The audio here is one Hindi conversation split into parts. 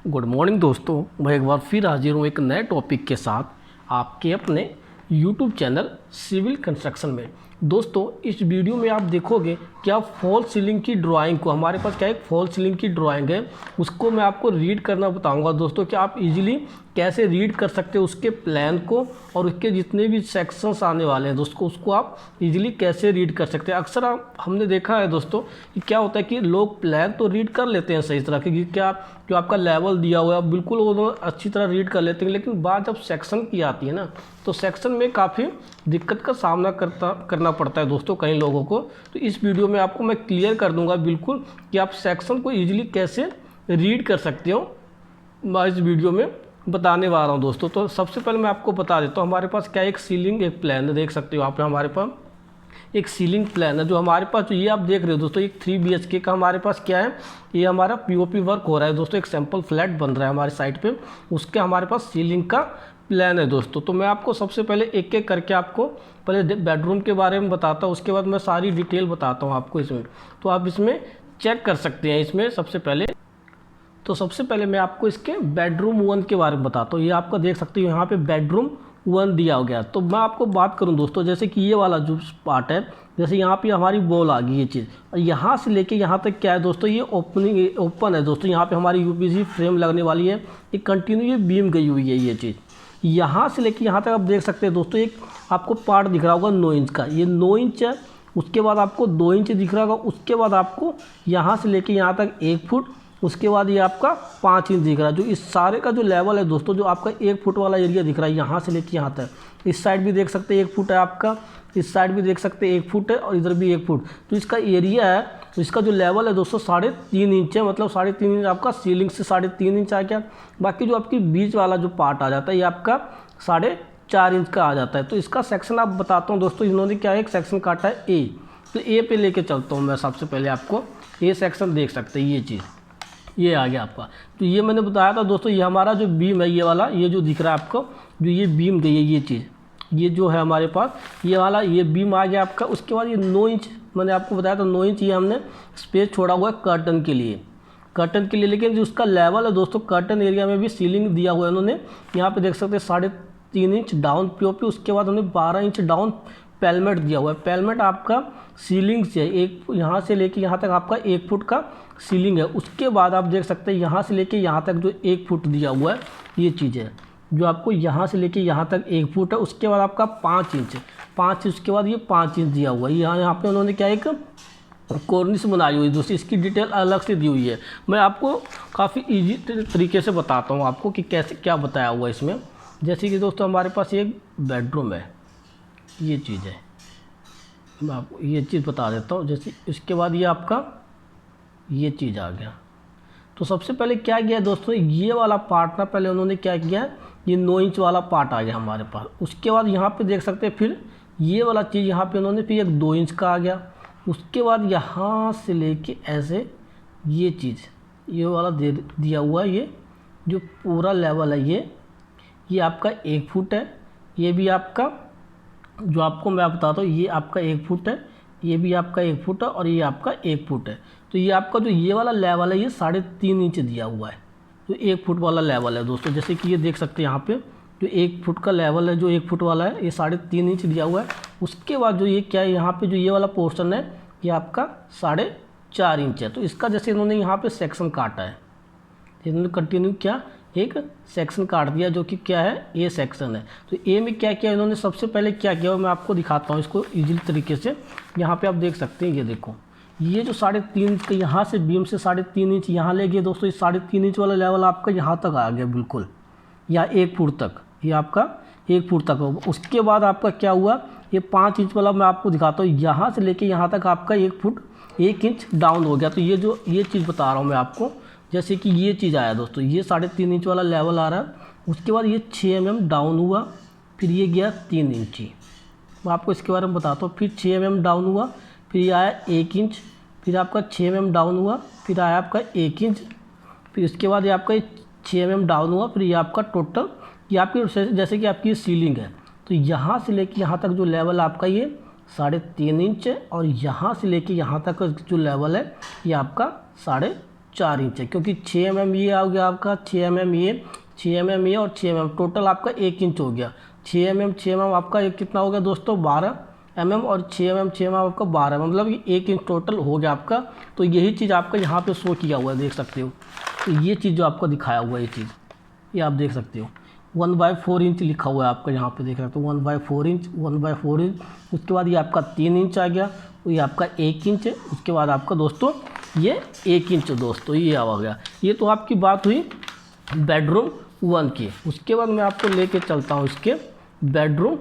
गुड मॉर्निंग दोस्तों, मैं एक बार फिर हाजिर हूँ एक नए टॉपिक के साथ आपके अपने यूट्यूब चैनल सिविल कंस्ट्रक्शन में। दोस्तों, इस वीडियो में आप देखोगे कि आप फॉल सीलिंग की ड्राइंग को, हमारे पास क्या एक फॉल सीलिंग की ड्राइंग है, उसको मैं आपको रीड करना बताऊंगा दोस्तों कि आप इजीली कैसे रीड कर सकते हो उसके प्लान को और उसके जितने भी सेक्शंस आने वाले हैं दोस्तों, उसको आप इजीली कैसे रीड कर सकते हैं। अक्सर हमने देखा है दोस्तों कि क्या होता है कि लोग प्लान तो रीड कर लेते हैं सही तरह के, क्या जो आपका लेवल दिया हुआ है बिल्कुल वो अच्छी तरह रीड कर लेते हैं, लेकिन बात जब सेक्शन की आती है ना, तो सेक्शन में काफ़ी दिक्कत का सामना करना पड़ता है दोस्तों कई लोगों को। तो इस वीडियो में आपको मैं क्लियर कर दूंगा बिल्कुल कि आप सेक्शन को ईजिली कैसे रीड कर सकते हो, मैं इस वीडियो में बताने वाला हूँ दोस्तों। तो सबसे पहले मैं आपको बता देता हूँ, हमारे पास क्या एक सीलिंग एक प्लान है, देख सकते हो आप हमारे पास एक सीलिंग प्लान है जो हमारे पास, जो ये आप देख रहे हो दोस्तों, एक 3 BHK का हमारे पास क्या है, ये हमारा POP वर्क हो रहा है दोस्तों, एक सैम्पल फ्लैट बन रहा है हमारी साइट पे, उसके हमारे पास सीलिंग का प्लान है दोस्तों। तो मैं आपको सबसे पहले एक एक करके आपको पहले बेडरूम के बारे में बताता हूँ, उसके बाद मैं सारी डिटेल बताता हूँ आपको इसमें, तो आप इसमें चेक कर सकते हैं। इसमें सबसे पहले मैं आपको इसके बेडरूम 1 के बारे में बताता हूँ। ये आपका देख सकते हो यहाँ पे बेडरूम 1 दिया हो गया। तो मैं आपको बात करूँ दोस्तों, जैसे कि ये वाला जो पार्ट है, जैसे यहाँ पे हमारी वॉल आ गई ये चीज़, और यहाँ से लेके यहाँ तक क्या है दोस्तों, ये ओपन है दोस्तों। यहाँ पे हमारी UPVC फ्रेम लगने वाली है, ये कंटिन्यू ये बीम गई हुई है ये चीज़। यहाँ से लेके यहाँ तक आप देख सकते हैं दोस्तों, एक आपको पार्ट दिख रहा होगा 9 इंच का, ये 9 इंच है। उसके बाद आपको 2 इंच दिख रहा होगा, उसके बाद आपको यहाँ से लेके यहाँ तक 1 फुट, उसके बाद ये आपका 5 इंच दिख रहा है। जो इस सारे का जो लेवल है दोस्तों, जो आपका 1 फुट वाला एरिया दिख रहा है यहाँ से लेके यहाँ तक, इस साइड भी देख सकते हैं 1 फुट है आपका, इस साइड भी देख सकते हैं 1 फुट है, और इधर भी 1 फुट। तो इसका एरिया है, तो इसका जो लेवल है दोस्तों 3.5 इंच है, मतलब 3.5 इंच आपका सीलिंग से 3.5 इंच आ गया। बाकी जो आपकी बीच वाला जो पार्ट आ जाता है ये आपका 4.5 इंच का आ जाता है। तो इसका सेक्शन आप बताता हूँ दोस्तों, इन्होंने क्या एक सेक्शन काटा है ए, तो ए पे लेके चलता हूँ मैं। सबसे पहले आपको ए सेक्शन देख सकते हैं, ये चीज़ ये आ गया आपका। तो ये मैंने बताया था दोस्तों, ये हमारा जो बीम है, ये वाला ये जो दिख रहा है आपको, जो ये बीम गई है ये चीज़, ये जो है हमारे पास ये वाला ये बीम आ गया आपका। उसके बाद ये 9 इंच मैंने आपको बताया था, 9 इंच ये हमने स्पेस छोड़ा हुआ है कर्टन के लिए, लेकिन जो उसका लेवल है दोस्तों, कर्टन एरिया में भी सीलिंग दिया हुआ है उन्होंने। यहाँ पे देख सकते हैं 3.5 इंच डाउन POP, उसके बाद उन्होंने 12 इंच डाउन पेलमेट दिया हुआ है। पेलमेट आपका सीलिंग से एक यहाँ से लेके यहाँ तक आपका 1 फुट का सीलिंग है। उसके बाद आप देख सकते हैं यहाँ से लेके यहाँ तक जो 1 फुट दिया हुआ है ये चीज़ है, जो आपको यहाँ से लेके यहाँ तक 1 फुट है। उसके बाद आपका 5 इंच, उसके बाद ये 5 इंच दिया हुआ है। यहाँ पे उन्होंने क्या एक कॉर्निस बनाई हुई है दोस्तों, इसकी डिटेल अलग से दी हुई है। मैं आपको काफ़ी ईजी तरीके से बताता हूँ आपको कि कैसे क्या बताया हुआ है इसमें। जैसे कि दोस्तों हमारे पास एक बेडरूम है, ये चीज़ है, मैं आपको ये चीज़ बता देता हूँ। जैसे इसके बाद ये आपका ये चीज़ आ गया। तो सबसे पहले क्या किया दोस्तों, ये वाला पार्ट ना पहले उन्होंने क्या किया, ये 9 इंच वाला पार्ट आ गया हमारे पास। उसके बाद यहाँ पे देख सकते हैं फिर ये वाला चीज़ यहाँ पे उन्होंने फिर एक 2 इंच का आ गया। उसके बाद यहाँ से लेके ऐसे ये चीज़ ये वाला दिया हुआ है, ये जो पूरा लेवल है ये आपका 1 फुट है। ये भी आपका जो आपको मैं बताता हूँ, ये आपका 1 फुट है, ये भी आपका 1 फुट है, और ये आपका 1 फुट है। तो ये आपका जो ये वाला लेवल है ये 3.5 इंच दिया हुआ है, तो 1 फुट वाला लेवल है दोस्तों। जैसे कि ये देख सकते हैं यहाँ पे जो 1 फुट का लेवल है, जो 1 फुट वाला है, ये 3.5 इंच दिया हुआ है। उसके बाद जो ये क्या है, यहाँ पे जो ये वाला पोर्शन है ये आपका 4.5 इंच है। तो इसका जैसे इन्होंने यहाँ पे सेक्शन काटा है, इन्होंने कंटिन्यू क्या एक सेक्शन काट दिया, जो कि क्या है ए सेक्शन है। तो ए में क्या किया इन्होंने, सबसे पहले क्या किया मैं आपको दिखाता हूँ इसको इजीली तरीके से। यहाँ पे आप देख सकते हैं, ये देखो, ये जो 3.5 इंच का यहाँ से बीम से 3.5 इंच यहाँ ले गए दोस्तों, इस 3.5 इंच वाला लेवल आपका यहाँ तक आ गया बिल्कुल, या 1 फुट तक, ये आपका 1 फुट तक होगा। उसके बाद आपका क्या हुआ, ये 5 इंच वाला मैं आपको दिखाता हूँ, यहाँ से लेके यहाँ तक आपका 1 फुट 1 इंच डाउन हो गया। तो ये जो ये चीज़ बता रहा हूँ मैं आपको, जैसे कि ये चीज़ आया दोस्तों, ये 3.5 इंच वाला लेवल आ रहा है। उसके बाद ये 6 mm डाउन हुआ, फिर ये गया 3 इंच, मैं आपको इसके बारे में बताता हूँ। फिर 6 mm डाउन हुआ, फिर ये आया 1 इंच, फिर आपका 6 mm डाउन हुआ, फिर आया आपका 1 इंच, फिर उसके बाद ये आपका 6 mm डाउन हुआ, फिर ये आपका टोटल ये आपकी जैसे कि आपकी सीलिंग है, तो यहाँ से लेके यहाँ तक जो लेवल आपका ये 3.5 इंच है, और यहाँ से लेके यहाँ तक जो लेवल है ये आपका 4 इंच है, क्योंकि 6 mm ये आ गया आपका, 6 mm ये, 6 mm ये और 6 mm टोटल आपका 1 इंच हो गया। 6 mm आपका एक कितना हो गया दोस्तों 12 mm और 6 mm आपका 12, मतलब ये 1 इंच टोटल हो गया आपका। तो यही चीज़ आपका यहाँ पे शो किया हुआ है, देख सकते हो। तो ये चीज़ जो आपको दिखाया हुआ है, ये चीज़ ये आप देख सकते हो 1/4 इंच लिखा हुआ है आपका यहाँ पे, देख सकते हो 1/4 इंच, 1/4 इंच। उसके बाद ये आपका 3 इंच आ गया, तो ये आपका 1 इंच है। उसके बाद आपका दोस्तों ये 1 इंच दोस्तों ये आ गया। ये तो आपकी बात हुई बेडरूम 1 की। उसके बाद मैं आपको लेके चलता हूँ इसके बेडरूम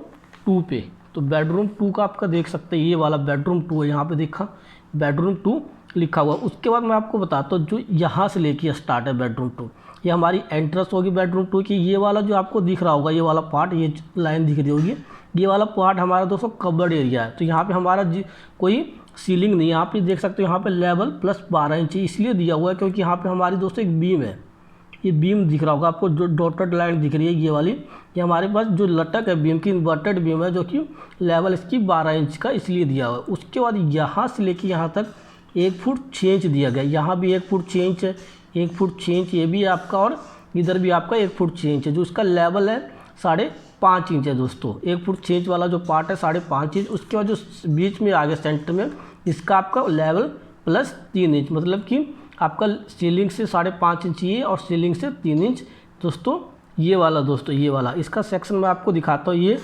2 पे। तो बेडरूम 2 का आपका देख सकते हैं, ये वाला बेडरूम 2 है, यहाँ पे देखा बेडरूम 2 लिखा हुआ। उसके बाद मैं आपको बताता हूँ जो यहाँ से लेके स्टार्ट है बेडरूम 2, ये हमारी एंट्रेंस होगी बेडरूम 2 की। ये वाला जो आपको दिख रहा होगा, ये वाला पार्ट, ये लाइन दिख रही होगी, ये वाला पार्ट हमारा दोस्तों कवर्ड एरिया है। तो यहाँ पे हमारा कोई सीलिंग नहीं है, यहाँ पे देख सकते हो यहाँ पे लेवल प्लस 12 इंच इसलिए दिया हुआ है क्योंकि यहाँ पे हमारी दोस्तों एक बीम है, ये बीम दिख रहा होगा आपको, जो डॉटेड लाइन दिख रही है ये वाली, ये हमारे पास जो लटक है बीम की, इन्वर्टेड बीम है, जो कि लेवल इसकी 12 इंच का इसलिए दिया हुआ है। उसके बाद यहाँ से लेके यहाँ तक 1 फुट 6 इंच दिया गया, यहाँ भी 1 फुट 6 इंच है, 1 फुट 6 इंच ये भी है आपका, और इधर भी आपका 1 फुट 6 इंच है, जो इसका लेवल है 5.5 इंच है दोस्तों। 1 फुट 6 इंच वाला जो पार्ट है 5.5 इंच। उसके बाद जो बीच में आ गया सेंटर में, इसका आपका लेवल प्लस 3 इंच, मतलब कि आपका सीलिंग से 5.5 इंच ये और सीलिंग से 3 इंच दोस्तों ये वाला, दोस्तों ये वाला। इसका सेक्शन मैं आपको दिखाता हूँ, ये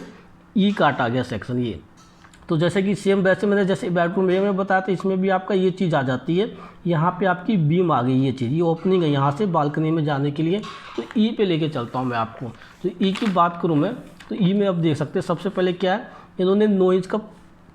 ई काट आ गया सेक्शन ये। तो जैसे कि सेम वैसे मैंने जैसे बेडरूम ए में बताया था, इसमें भी आपका ये चीज़ आ जाती है। यहाँ पे आपकी बीम आ गई, ये चीज़, ये ओपनिंग है यहाँ से बालकनी में जाने के लिए। तो ई पे लेके चलता हूँ मैं आपको। तो ई की बात करूँ मैं, तो ई में आप देख सकते हैं सबसे पहले क्या है, इन्होंने 9 इंच का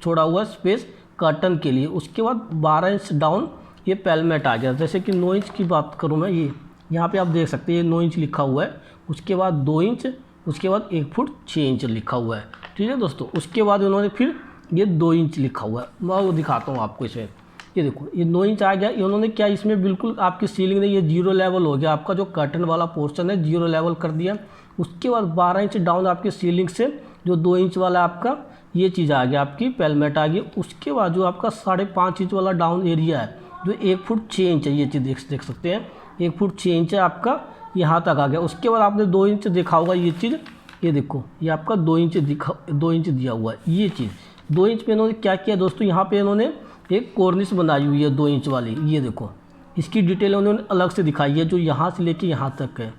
छोड़ा हुआ स्पेस कर्टन के लिए। उसके बाद 12 इंच डाउन ये पेलमेट आ गया। जैसे कि 9 इंच की बात करूँ मैं, ये यहाँ पे आप देख सकते हैं ये 9 इंच लिखा हुआ है। उसके बाद 2 इंच, उसके बाद 1 फुट 6 इंच लिखा हुआ है, ठीक है दोस्तों। उसके बाद उन्होंने फिर ये 2 इंच लिखा हुआ है, मैं वो दिखाता हूँ आपको इसमें। ये देखो ये 9 इंच आ गया। इन्होंने क्या इसमें बिल्कुल आपकी सीलिंग नहीं, ये 0 लेवल हो गया आपका, जो कर्टन वाला पोर्शन है 0 लेवल कर दिया। उसके बाद 12 इंच डाउन आपकी सीलिंग से जो 2 इंच वाला आपका ये चीज़ आ गया, आपकी पेलमेट आ गई। उसके बाद जो आपका 5.5 इंच वाला डाउन एरिया है, जो 1 फुट 6 इंच है, ये चीज़ देख सकते हैं 1 फुट 6 इंच है आपका, यहाँ तक आ गया। उसके बाद आपने 2 इंच देखा होगा, ये चीज़ ये देखो, ये आपका 2 इंच दिया हुआ है ये चीज़। 2 इंच पे इन्होंने क्या किया दोस्तों, यहाँ पे इन्होंने एक कॉर्निश बनाई हुई है 2 इंच वाली, ये देखो इसकी डिटेल उन्होंने अलग से दिखाई है, जो यहाँ से लेके यहाँ तक है।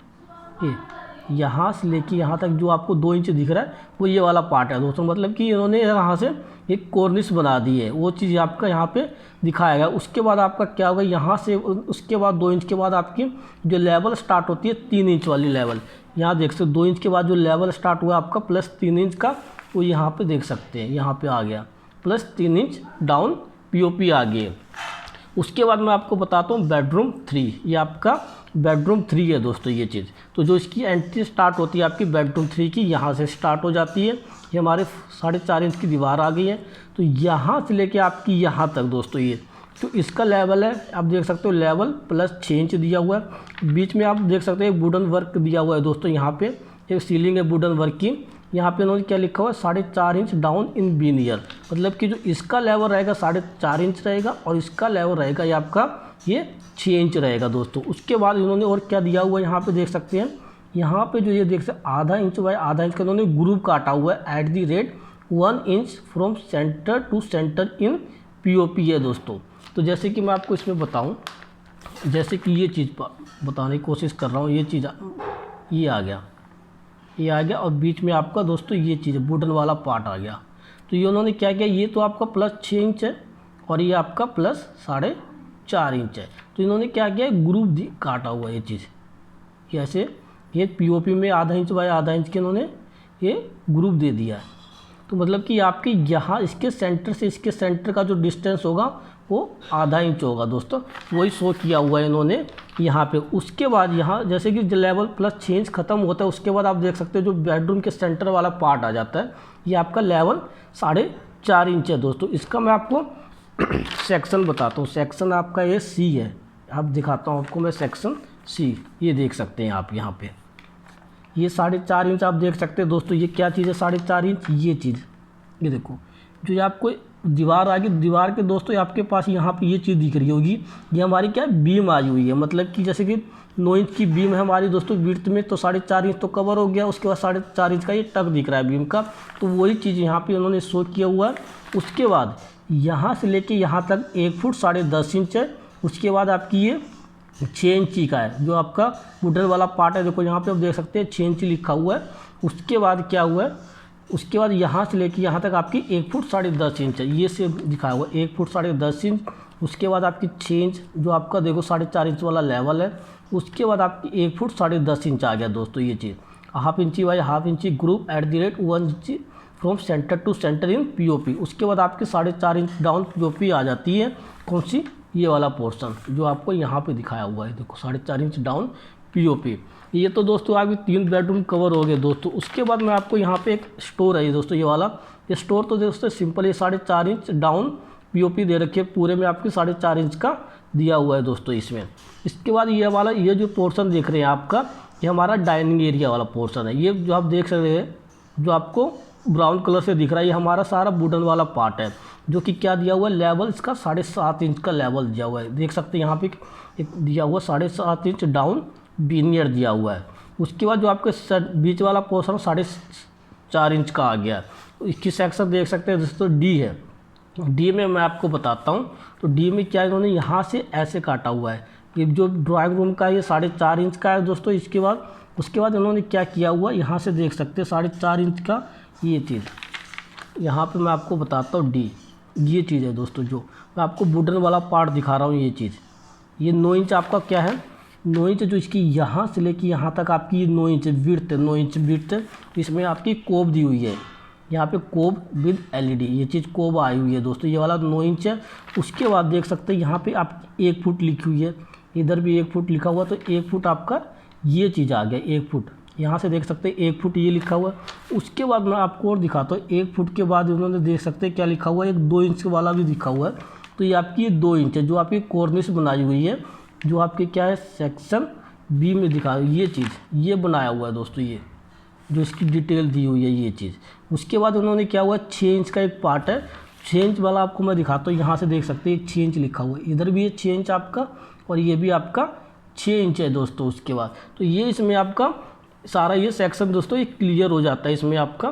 ये यहाँ से लेके यहाँ तक जो आपको 2 इंच दिख रहा है वो ये वाला पार्ट है दोस्तों, मतलब कि इन्होंने यहाँ से एक कॉर्निश बना दी है, वो चीज़ आपका यहाँ पे दिखाया गया। उसके बाद आपका क्या होगा, यहाँ से उसके बाद 2 इंच के बाद आपकी जो लेवल स्टार्ट होती है 3 इंच वाली लेवल, यहाँ देख सकते 2 इंच के बाद जो लेवल स्टार्ट हुआ आपका प्लस 3 इंच का, वो यहाँ पे देख सकते हैं, यहाँ पे आ गया प्लस 3 इंच डाउन पीओपी आ गई। उसके बाद मैं आपको बताता हूँ बेडरूम 3, ये आपका बेडरूम 3 है दोस्तों ये चीज़। तो जो इसकी एंट्री स्टार्ट होती है आपकी बेडरूम 3 की, यहाँ से स्टार्ट हो जाती है। ये हमारे 4.5 इंच की दीवार आ गई है। तो यहाँ से लेके आपकी यहाँ तक दोस्तों ये, तो इसका लेवल है आप देख सकते हो लेवल प्लस 6 इंच दिया हुआ है। बीच में आप देख सकते हो एक वुडन वर्क दिया हुआ है दोस्तों, यहाँ पे एक सीलिंग है वुडन वर्क की। यहाँ पे उन्होंने क्या लिखा हुआ है 4.5 इंच डाउन इन बीनियर, मतलब कि जो इसका लेवल रहेगा 4.5 इंच रहेगा और इसका लेवल रहेगा ये आपका ये 6 इंच रहेगा दोस्तों। उसके बाद इन्होंने और क्या दिया हुआ है यहाँ पे देख सकते हैं, यहाँ पे जो ये देख सकते आधा इंच बाय आधा इंच का इन्होंने ग्रुप काटा हुआ है at the rate 1 inch from centre to centre in POP है दोस्तों। तो जैसे कि मैं आपको इसमें बताऊँ, जैसे कि ये चीज़ बताने की कोशिश कर रहा हूँ, ये चीज़ ये आ गया और बीच में आपका दोस्तों ये चीज़ वुडन वाला पार्ट आ गया। तो ये उन्होंने क्या किया, ये तो आपका प्लस 6 इंच है और ये आपका प्लस 4.5 इंच है। तो इन्होंने क्या किया ग्रुप काटा हुआ ये चीज़, ये ऐसे ये पीओपी में आधा इंच बाय आधा इंच के इन्होंने ये ग्रुप दे दिया है। तो मतलब कि आपके यहाँ इसके सेंटर से इसके सेंटर का जो डिस्टेंस होगा वो आधा इंच होगा दोस्तों, वही शो किया हुआ है इन्होंने यहाँ पे। उसके बाद यहाँ जैसे कि लेवल प्लस 6 इंच ख़त्म होता है, उसके बाद आप देख सकते हो जो बेडरूम के सेंटर वाला पार्ट आ जाता है, ये आपका लेवल 4.5 इंच है दोस्तों। इसका मैं आपको सेक्शन बताता हूँ, सेक्शन आपका ये सी है, आप दिखाता हूँ आपको मैं सेक्शन सी, ये देख सकते हैं आप यहाँ पे ये 4.5 इंच आप देख सकते हैं दोस्तों। ये क्या चीज़ है 4.5 इंच, ये चीज़ ये देखो जो आपको दीवार आ गई, दीवार के दोस्तों आपके पास यहाँ पे ये चीज़ दिख रही होगी, ये हमारी क्या है, बीम आई हुई है। मतलब कि जैसे कि 9 इंच की बीम है हमारी दोस्तों विड्थ में, तो 4.5 इंच तो कवर हो गया, उसके बाद 4.5 इंच का ये टक दिख रहा है बीम का, तो वही चीज़ यहाँ पे उन्होंने शो किया हुआ है। उसके बाद यहाँ से लेके यहाँ तक 1 फुट 10.5 इंच है। उसके बाद आपकी ये 6 इंची का है, जो आपका वुडन वाला पार्ट है, देखो यहाँ पे आप देख सकते हैं 6 इंची लिखा हुआ है। उसके बाद क्या हुआ है, उसके बाद यहाँ से लेके यहाँ तक आपकी 1 फुट 10.5 इंच है, ये से दिखाया हुआ है 1 फुट 10.5 इंच। उसके बाद आपकी 6 इंच, जो आपका देखो 4.5 इंच वाला लेवल है। उसके बाद आपकी 1 फुट 10.5 इंच आ गया दोस्तों ये चीज़। Half inch by half inch group @1 inch from centre to centre in POP. उसके बाद आपकी 4.5 इंच डाउन पीओपी आ जाती है, कौन सी, ये वाला पोर्शन जो आपको यहाँ पे दिखाया हुआ है, देखो 4.5 इंच डाउन पीओपी। ये तो दोस्तों आपके 3 बेडरूम कवर हो गए दोस्तों। उसके बाद मैं आपको यहाँ पे एक स्टोर है ये दोस्तों, ये वाला, ये स्टोर तो दोस्तों सिंपल, ये 4.5 इंच डाउन पीओपी दे रखी है, पूरे में आपकी 4.5 इंच का दिया हुआ है दोस्तों इसमें। इसके बाद ये वाला, ये जो पोर्शन देख रहे हैं आपका, ये हमारा डाइनिंग एरिया वाला पोर्शन है। ये जो आप देख सकते हैं, जो आपको ब्राउन कलर से दिख रहा है, ये हमारा सारा वुडन वाला पार्ट है, जो कि क्या दिया हुआ है, लेवल इसका 7.5 इंच का लेवल दिया हुआ है। देख सकते हैं यहाँ पे एक दिया हुआ 7.5 इंच डाउन बीनियर दिया हुआ है। उसके बाद जो आपके बीच वाला पोर्शन 4.5 इंच का आ गया है। इसकी सेक्शन देख सकते हैं दोस्तों, डी है। डी में मैं आपको बताता हूँ, तो डी में क्या इन्होंने यहाँ से ऐसे काटा हुआ है, ये जो ड्राइंग रूम का ये 4.5 इंच का है दोस्तों। इसके बाद उसके बाद इन्होंने क्या किया हुआ, यहाँ से देख सकते हैं 4.5 इंच का ये चीज़, यहाँ पे मैं आपको बताता हूँ डी, ये चीज़ है दोस्तों, जो मैं आपको वुडन वाला पार्ट दिखा रहा हूँ ये चीज़। ये 9 इंच आपका क्या है, 9 इंच जो इसकी यहाँ से लेके यहाँ तक आपकी 9 इंच विड्थ है, 9 इंच विड्थ है। इसमें आपकी कोब दी हुई है, यहाँ पे कोब विद एलईडी, ये चीज़ कोब आई हुई है दोस्तों, ये वाला 9 इंच है। उसके बाद देख सकते हैं यहाँ पे आप 1 फुट लिखी हुई है, इधर भी 1 फुट लिखा हुआ, तो 1 फुट आपका ये चीज़ आ गया, 1 फुट यहाँ से देख सकते हैं 1 फुट ये लिखा हुआ है। उसके बाद मैं आपको और दिखाता हूँ, 1 फुट के बाद उन्होंने देख सकते हैं क्या लिखा हुआ है, एक 2 इंच वाला भी लिखा हुआ है। तो ये आपकी 2 इंच है, जो आपकी कॉर्निश बनाई हुई है, जो आपके क्या है सेक्शन बी में दिखा, ये चीज़ ये बनाया हुआ है दोस्तों, ये जो इसकी डिटेल दी हुई है ये चीज़। उसके बाद उन्होंने क्या हुआ, 6 इंच का एक पार्ट है, 6 इंच वाला आपको मैं दिखाता हूँ। यहाँ से देख सकते हैं 6 इंच लिखा हुआ है, इधर भी ये 6 इंच आपका, और ये भी आपका 6 इंच है दोस्तों। उसके बाद तो ये इसमें आपका सारा ये सेक्शन दोस्तों ये क्लियर हो जाता है इसमें आपका।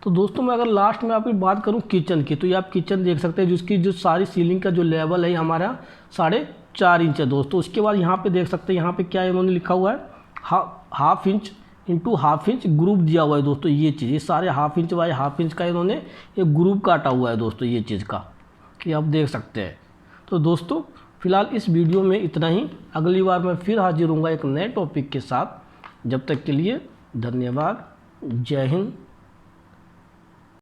तो दोस्तों मैं अगर लास्ट में आपकी बात करूं किचन की, तो ये आप किचन देख सकते हैं, जिसकी जो सारी सीलिंग का जो लेवल है हमारा 4.5 इंच है दोस्तों। उसके बाद यहाँ पे देख सकते हैं, यहाँ पे क्या इन्होंने लिखा हुआ है, half inch into half inch group दिया हुआ है दोस्तों। ये चीज़, ये सारे half inch by half inch का इन्होंने एक ग्रुप काटा हुआ है दोस्तों, ये चीज़ का, ये आप देख सकते हैं। तो दोस्तों फिलहाल इस वीडियो में इतना ही, अगली बार मैं फिर हाजिर होऊंगा एक नए टॉपिक के साथ। जब तक के लिए धन्यवाद, जय हिंद।